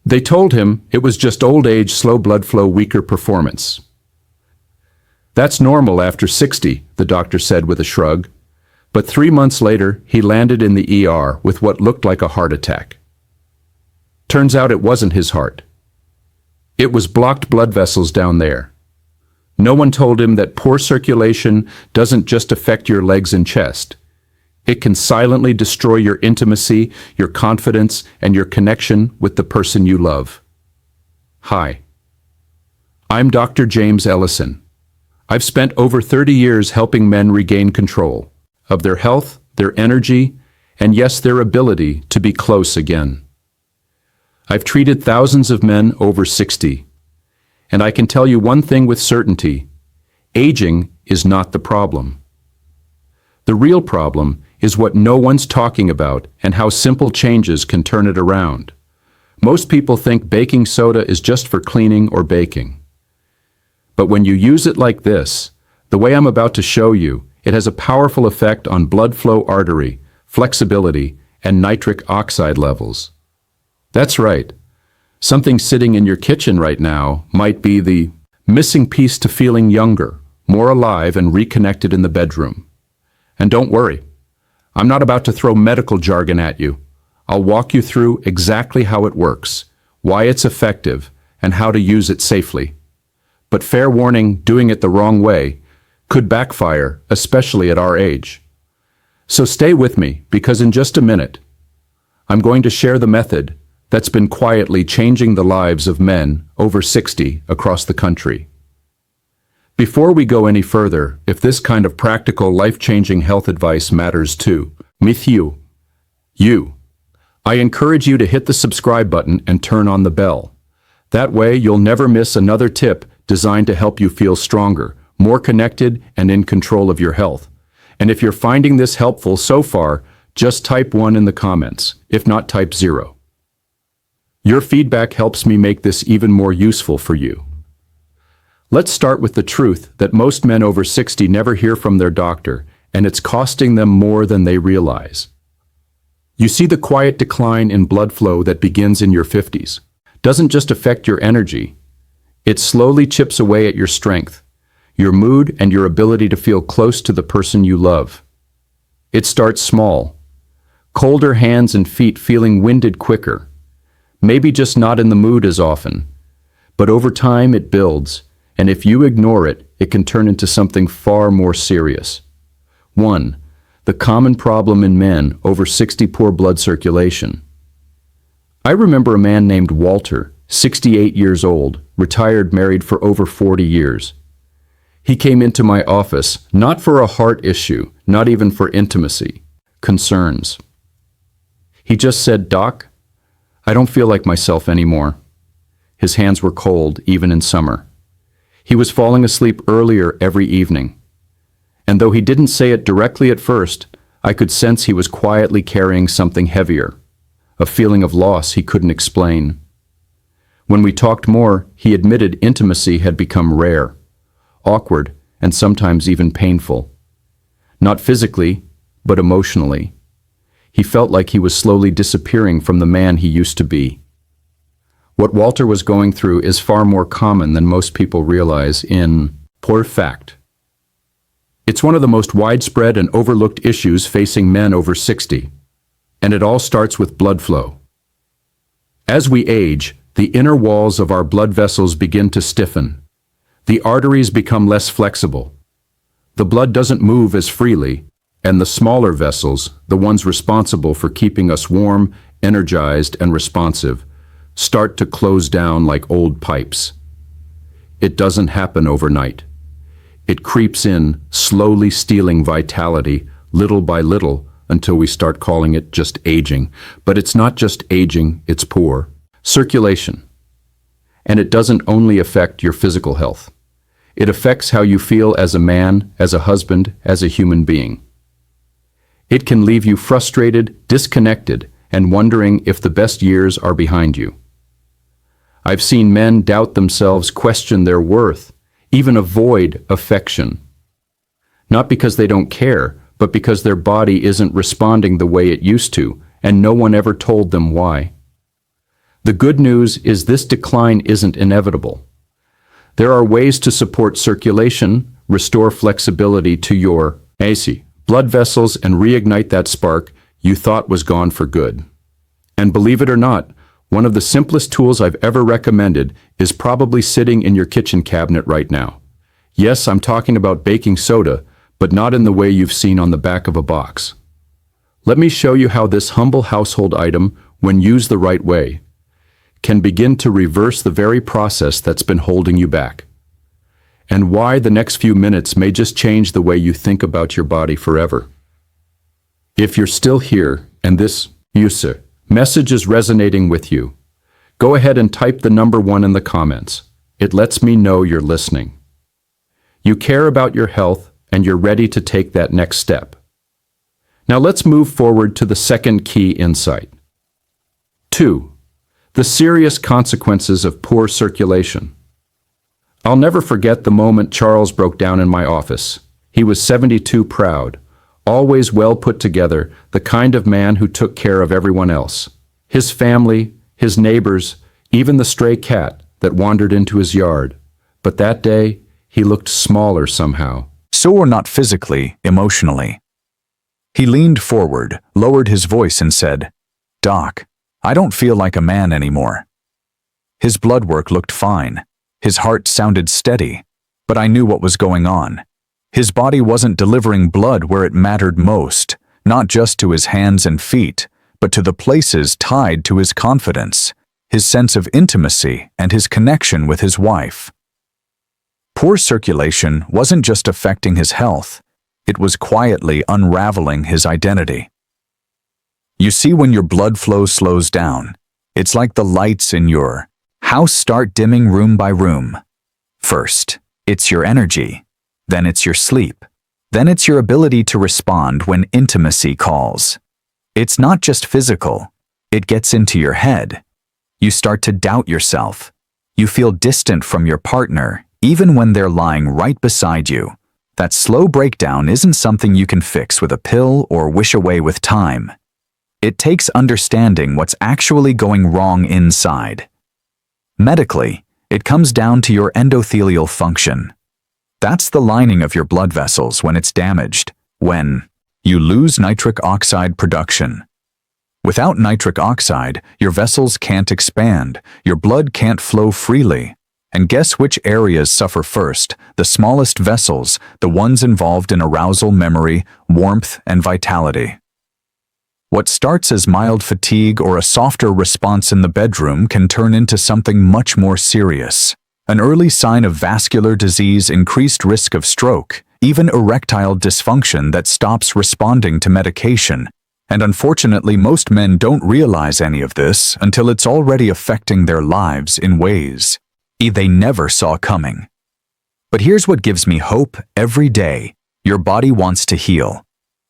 They told him it was just old age, slow blood flow, weaker performance. That's normal after 60, the doctor said with a shrug. But 3 months later, he landed in the ER with what looked like a heart attack. Turns out it wasn't his heart. It was blocked blood vessels down there. No one told him that poor circulation doesn't just affect your legs and chest. It can silently destroy your intimacy, your confidence, and your connection with the person you love. Hi. I'm Dr. James Ellison. I've spent over 30 years helping men regain control of their health, their energy, and yes, their ability to be close again. I've treated thousands of men over 60, and I can tell you one thing with certainty: aging is not the problem. The real problem is what no one's talking about and how simple changes can turn it around. Most people think baking soda is just for cleaning or baking. But when you use it like this, the way I'm about to show you, it has a powerful effect on blood flow, artery, flexibility, and nitric oxide levels. That's right. Something sitting in your kitchen right now might be the missing piece to feeling younger, more alive, and reconnected in the bedroom. And don't worry, I'm not about to throw medical jargon at you. I'll walk you through exactly how it works, why it's effective, and how to use it safely. But fair warning, doing it the wrong way could backfire, especially at our age. So stay with me, because in just a minute, I'm going to share the method that's been quietly changing the lives of men over 60 across the country. Before we go any further, if this kind of practical, life-changing health advice matters to you, I encourage you to hit the subscribe button and turn on the bell. That way, you'll never miss another tip designed to help you feel stronger, more connected, and in control of your health. And if you're finding this helpful so far, just type 1 in the comments. If not, type 0. Your feedback helps me make this even more useful for you. Let's start with the truth that most men over 60 never hear from their doctor, and it's costing them more than they realize. You see, the quiet decline in blood flow that begins in your 50s doesn't just affect your energy. It slowly chips away at your strength, your mood, and your ability to feel close to the person you love. It starts small. Colder hands and feet, feeling winded quicker. Maybe just not in the mood as often. But over time it builds, and if you ignore it, it can turn into something far more serious. 1. The common problem in men over 60: poor blood circulation. I remember a man named Walter, 68 years old, retired, married for over 40 years. He came into my office, not for a heart issue, not even for intimacy, concerns. He just said, "Doc, I don't feel like myself anymore." His hands were cold, even in summer. He was falling asleep earlier every evening. And though he didn't say it directly at first, I could sense he was quietly carrying something heavier, a feeling of loss he couldn't explain. When we talked more, he admitted intimacy had become rare, awkward, and sometimes even painful. Not physically, but emotionally. He felt like he was slowly disappearing from the man he used to be. What Walter was going through is far more common than most people realize. In fact, it's one of the most widespread and overlooked issues facing men over 60. And it all starts with blood flow. As we age, the inner walls of our blood vessels begin to stiffen. The arteries become less flexible. The blood doesn't move as freely, and the smaller vessels, the ones responsible for keeping us warm, energized, and responsive, start to close down like old pipes. It doesn't happen overnight. It creeps in, slowly stealing vitality, little by little, until we start calling it just aging. But it's not just aging, it's poor circulation. And it doesn't only affect your physical health. It affects how you feel as a man, as a husband, as a human being. It can leave you frustrated, disconnected, and wondering if the best years are behind you. I've seen men doubt themselves, question their worth, even avoid affection. Not because they don't care, but because their body isn't responding the way it used to, and no one ever told them why. The good news is this decline isn't inevitable. There are ways to support circulation, restore flexibility to your AC blood vessels, and reignite that spark you thought was gone for good. And believe it or not, one of the simplest tools I've ever recommended is probably sitting in your kitchen cabinet right now. Yes, I'm talking about baking soda, but not in the way you've seen on the back of a box. Let me show you how this humble household item, when used the right way, can begin to reverse the very process that's been holding you back. And why the next few minutes may just change the way you think about your body forever. If you're still here and this message is resonating with you, go ahead and type the number 1 in the comments. It lets me know you're listening. You care about your health and you're ready to take that next step. Now let's move forward to the second key insight. 2. The serious consequences of poor circulation. I'll never forget the moment Charles broke down in my office. He was 72 proud, always well put together, the kind of man who took care of everyone else. His family, his neighbors, even the stray cat that wandered into his yard. But that day, he looked smaller somehow. Sore not physically, emotionally. He leaned forward, lowered his voice and said, "Doc, I don't feel like a man anymore." His blood work looked fine. His heart sounded steady, but I knew what was going on. His body wasn't delivering blood where it mattered most, not just to his hands and feet, but to the places tied to his confidence, his sense of intimacy, and his connection with his wife. Poor circulation wasn't just affecting his health, it was quietly unraveling his identity. You see, when your blood flow slows down, it's like the lights in your house start dimming room by room. First, it's your energy. Then it's your sleep. Then it's your ability to respond when intimacy calls. It's not just physical. It gets into your head. You start to doubt yourself. You feel distant from your partner, even when they're lying right beside you. That slow breakdown isn't something you can fix with a pill or wish away with time. It takes understanding what's actually going wrong inside. Medically, it comes down to your endothelial function. That's the lining of your blood vessels when it's damaged, when you lose nitric oxide production. Without nitric oxide, your vessels can't expand, your blood can't flow freely. And guess which areas suffer first? The smallest vessels, the ones involved in arousal, memory, warmth, and vitality. What starts as mild fatigue or a softer response in the bedroom can turn into something much more serious. An early sign of vascular disease, increased risk of stroke, even erectile dysfunction that stops responding to medication. And unfortunately, most men don't realize any of this until it's already affecting their lives in ways they never saw coming. But here's what gives me hope every day. Your body wants to heal.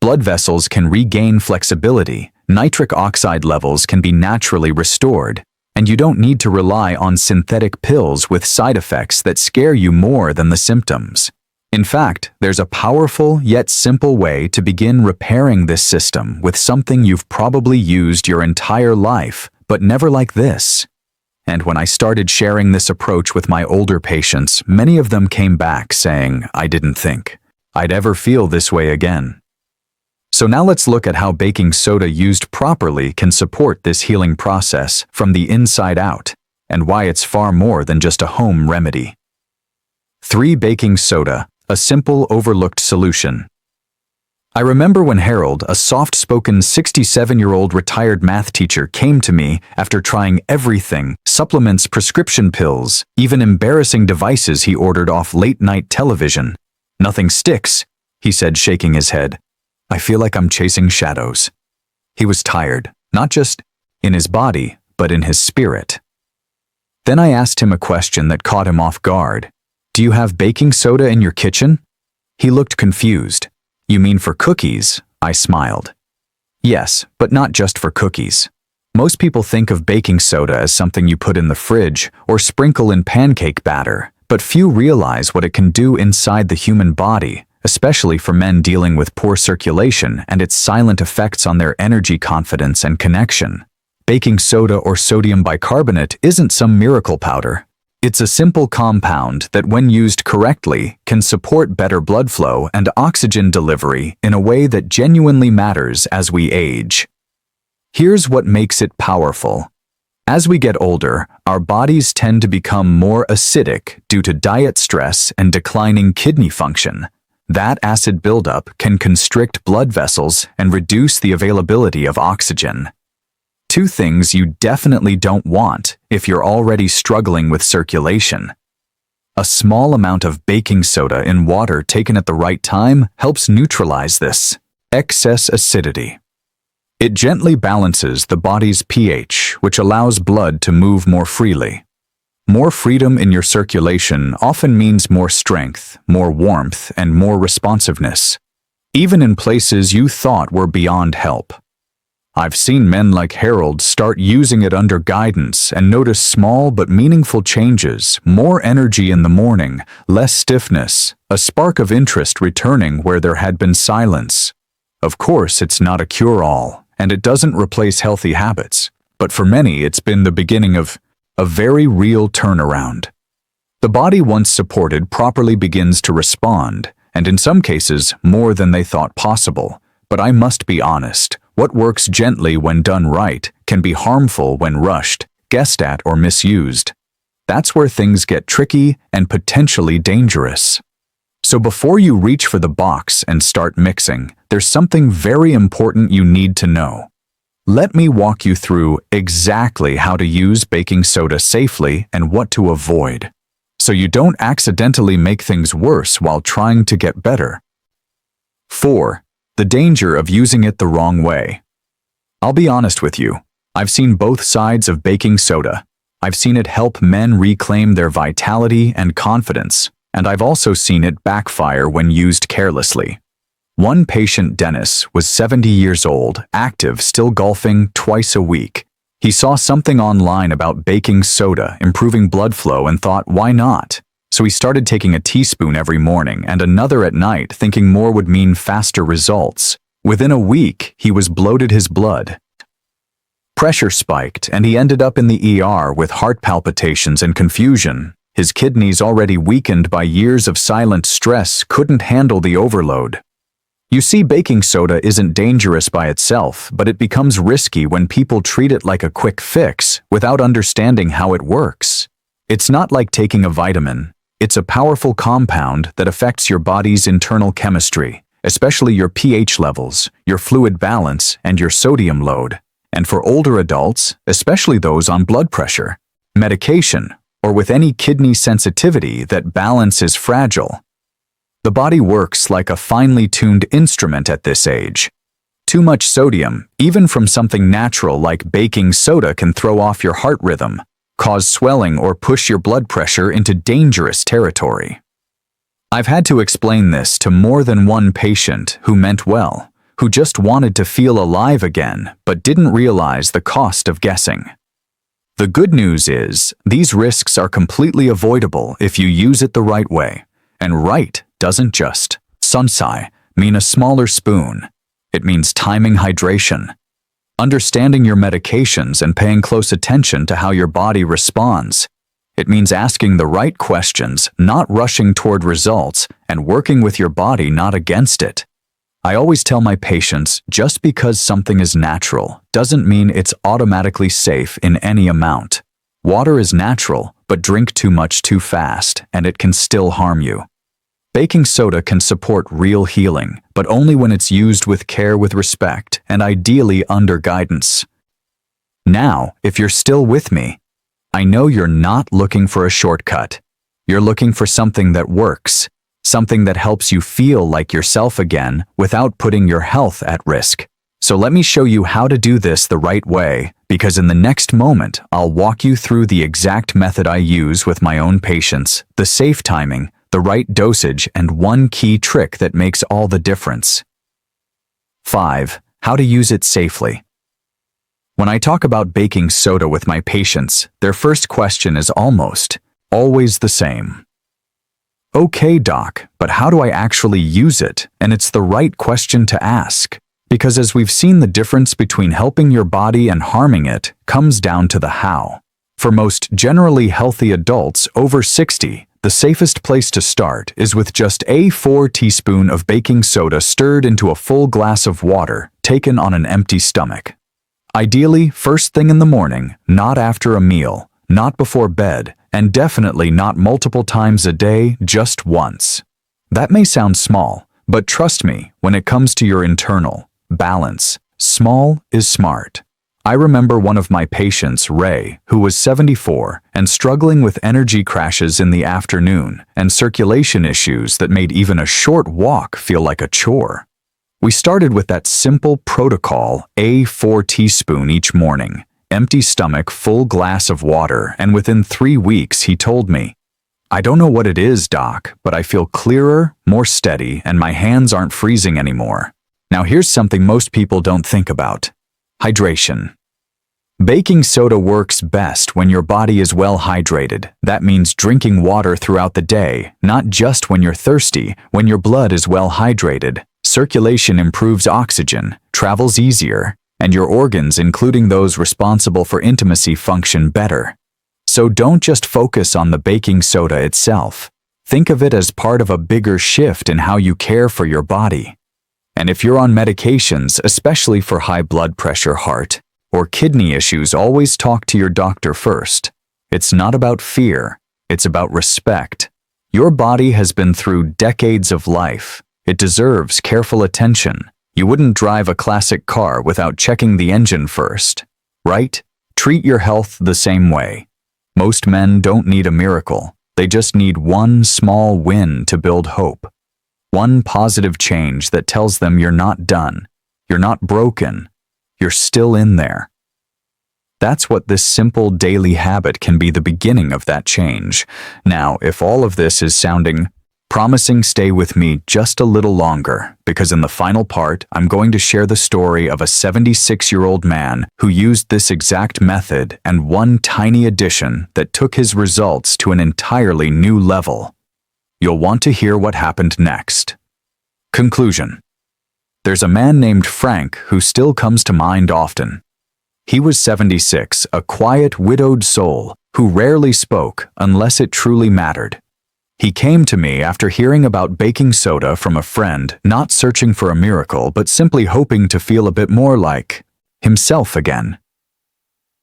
Blood vessels can regain flexibility, nitric oxide levels can be naturally restored, and you don't need to rely on synthetic pills with side effects that scare you more than the symptoms. In fact, there's a powerful yet simple way to begin repairing this system with something you've probably used your entire life, but never like this. And when I started sharing this approach with my older patients, many of them came back saying, "I didn't think I'd ever feel this way again." So now let's look at how baking soda used properly can support this healing process from the inside out, and why it's far more than just a home remedy. 3. Baking soda, a simple overlooked solution. I remember when Harold, a soft-spoken 67-year-old retired math teacher, came to me after trying everything: supplements, prescription pills, even embarrassing devices he ordered off late-night television. "Nothing sticks," he said, shaking his head. "I feel like I'm chasing shadows." He was tired, not just in his body, but in his spirit. Then I asked him a question that caught him off guard. "Do you have baking soda in your kitchen?" He looked confused. "You mean for cookies?" I smiled. "Yes, but not just for cookies. Most people think of baking soda as something you put in the fridge or sprinkle in pancake batter, but few realize what it can do inside the human body, especially for men dealing with poor circulation and its silent effects on their energy, confidence, and connection. baking soda or sodium bicarbonate isn't some miracle powder. It's a simple compound that, when used correctly, can support better blood flow and oxygen delivery in a way that genuinely matters as we age. Here's what makes it powerful. As we get older, our bodies tend to become more acidic due to diet stress and declining kidney function. That acid buildup can constrict blood vessels and reduce the availability of oxygen. Two things you definitely don't want if you're already struggling with circulation. A small amount of baking soda in water taken at the right time helps neutralize this excess acidity. It gently balances the body's pH, which allows blood to move more freely. More freedom in your circulation often means more strength, more warmth, and more responsiveness, even in places you thought were beyond help. I've seen men like Harold start using it under guidance and notice small but meaningful changes: more energy in the morning, less stiffness, a spark of interest returning where there had been silence. Of course, it's not a cure-all, and it doesn't replace healthy habits, but for many it's been the beginning of a very real turnaround. The body, once supported, properly begins to respond, and in some cases more than they thought possible. But I must be honest, what works gently when done right can be harmful when rushed, guessed at, or misused. That's where things get tricky and potentially dangerous. So before you reach for the box and start mixing, there's something very important you need to know. Let me walk you through exactly how to use baking soda safely and what to avoid, so you don't accidentally make things worse while trying to get better. 4. The danger of using it the wrong way. I'll be honest with you. I've seen both sides of baking soda. I've seen it help men reclaim their vitality and confidence, and I've also seen it backfire when used carelessly. One patient, Dennis, was 70 years old, active, still golfing twice a week. He saw something online about baking soda improving blood flow and thought, why not? So he started taking a teaspoon every morning and another at night, thinking more would mean faster results. Within a week, he was bloated, his blood pressure spiked, and he ended up in the ER with heart palpitations and confusion. His kidneys, already weakened by years of silent stress, couldn't handle the overload. You see, baking soda isn't dangerous by itself, but it becomes risky when people treat it like a quick fix without understanding how it works. It's not like taking a vitamin. It's a powerful compound that affects your body's internal chemistry, especially your pH levels, your fluid balance, and your sodium load. And for older adults, especially those on blood pressure, medication, or with any kidney sensitivity, that balance is fragile. The body works like a finely tuned instrument at this age. Too much sodium, even from something natural like baking soda, can throw off your heart rhythm, cause swelling, or push your blood pressure into dangerous territory. I've had to explain this to more than one patient who meant well, who just wanted to feel alive again but didn't realize the cost of guessing. The good news is, these risks are completely avoidable if you use it the right way. And right doesn't just sunsai mean a smaller spoon. It means timing hydration, understanding your medications, and paying close attention to how your body responds. It means asking the right questions, not rushing toward results, and working with your body, not against it. I always tell my patients, just because something is natural doesn't mean it's automatically safe in any amount. Water is natural, but drink too much too fast, and it can still harm you. Baking soda can support real healing, but only when it's used with care, with respect, and ideally under guidance. Now, if you're still with me, I know you're not looking for a shortcut. You're looking for something that works, something that helps you feel like yourself again without putting your health at risk. So let me show you how to do this the right way, because in the next moment, I'll walk you through the exact method I use with my own patients, the safe timing, the right dosage, and one key trick that makes all the difference. 5. How to use it safely. When I talk about baking soda with my patients, their first question is almost always the same. Okay, doc, but how do I actually use it? And it's the right question to ask. Because as we've seen, the difference between helping your body and harming it comes down to the how. For most generally healthy adults over 60, the safest place to start is with just a 4 teaspoons of baking soda stirred into a full glass of water taken on an empty stomach. Ideally, first thing in the morning, not after a meal, not before bed, and definitely not multiple times a day, just once. That may sound small, but trust me, when it comes to your internal balance, small is smart. I remember one of my patients, Ray, who was 74 and struggling with energy crashes in the afternoon and circulation issues that made even a short walk feel like a chore. We started with that simple protocol, a 4 teaspoons each morning, empty stomach, full glass of water, and within 3 weeks he told me, "I don't know what it is, doc, but I feel clearer, more steady, and my hands aren't freezing anymore." Now here's something most people don't think about. Hydration. Baking soda works best when your body is well hydrated. That means drinking water throughout the day, not just when you're thirsty. When your blood is well hydrated, circulation improves, oxygen travels easier, and your organs, including those responsible for intimacy, function better. So don't just focus on the baking soda itself. Think of it as part of a bigger shift in how you care for your body. And if you're on medications, especially for high blood pressure, heart, or kidney issues, always talk to your doctor first. It's not about fear, it's about respect. Your body has been through decades of life. It deserves careful attention. You wouldn't drive a classic car without checking the engine first, right? Treat your health the same way. Most men don't need a miracle. They just need one small win to build hope. One positive change that tells them you're not done, you're not broken, you're still in there. That's what this simple daily habit can be, the beginning of that change. Now, if all of this is sounding promising, stay with me just a little longer, because in the final part, I'm going to share the story of a 76-year-old man who used this exact method and one tiny addition that took his results to an entirely new level. You'll want to hear what happened next. Conclusion. There's a man named Frank who still comes to mind often. He was 76, a quiet, widowed soul who rarely spoke unless it truly mattered. He came to me after hearing about baking soda from a friend, not searching for a miracle, but simply hoping to feel a bit more like himself again.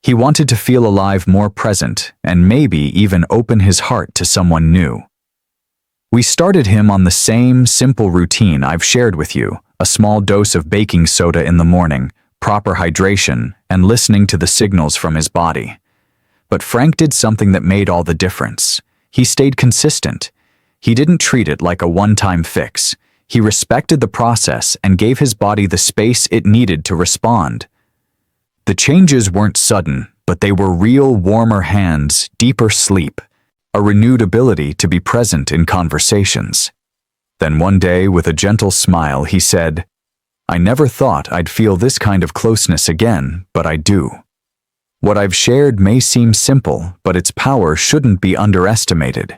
He wanted to feel alive, more present, and maybe even open his heart to someone new. We started him on the same simple routine I've shared with you, a small dose of baking soda in the morning, proper hydration, and listening to the signals from his body. But Frank did something that made all the difference. He stayed consistent. He didn't treat it like a one-time fix. He respected the process and gave his body the space it needed to respond. The changes weren't sudden, but they were real: warmer hands, deeper sleep, a renewed ability to be present in conversations. Then one day, with a gentle smile, he said, "I never thought I'd feel this kind of closeness again, but I do." What I've shared may seem simple, but its power shouldn't be underestimated.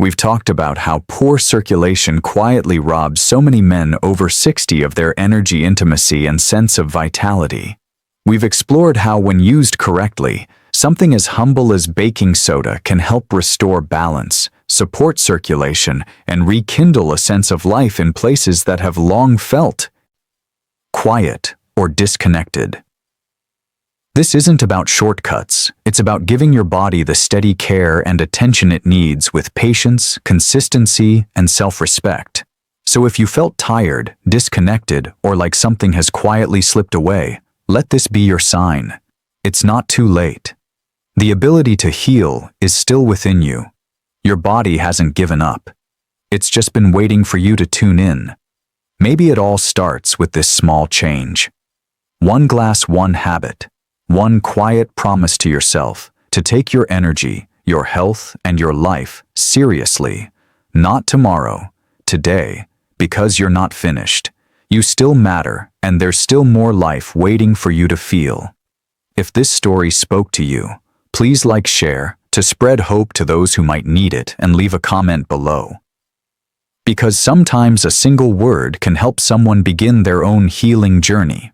We've talked about how poor circulation quietly robs so many men over 60 of their energy, intimacy, and sense of vitality. We've explored how, when used correctly, something as humble as baking soda can help restore balance, support circulation, and rekindle a sense of life in places that have long felt quiet or disconnected. This isn't about shortcuts. It's about giving your body the steady care and attention it needs with patience, consistency, and self-respect. So if you felt tired, disconnected, or like something has quietly slipped away, let this be your sign. It's not too late. The ability to heal is still within you. Your body hasn't given up. It's just been waiting for you to tune in. Maybe it all starts with this small change. One glass, one habit. One quiet promise to yourself to take your energy, your health, and your life seriously. Not tomorrow, today, because you're not finished. You still matter, and there's still more life waiting for you to feel. If this story spoke to you, please like, share, to spread hope to those who might need it, and leave a comment below. Because sometimes a single word can help someone begin their own healing journey.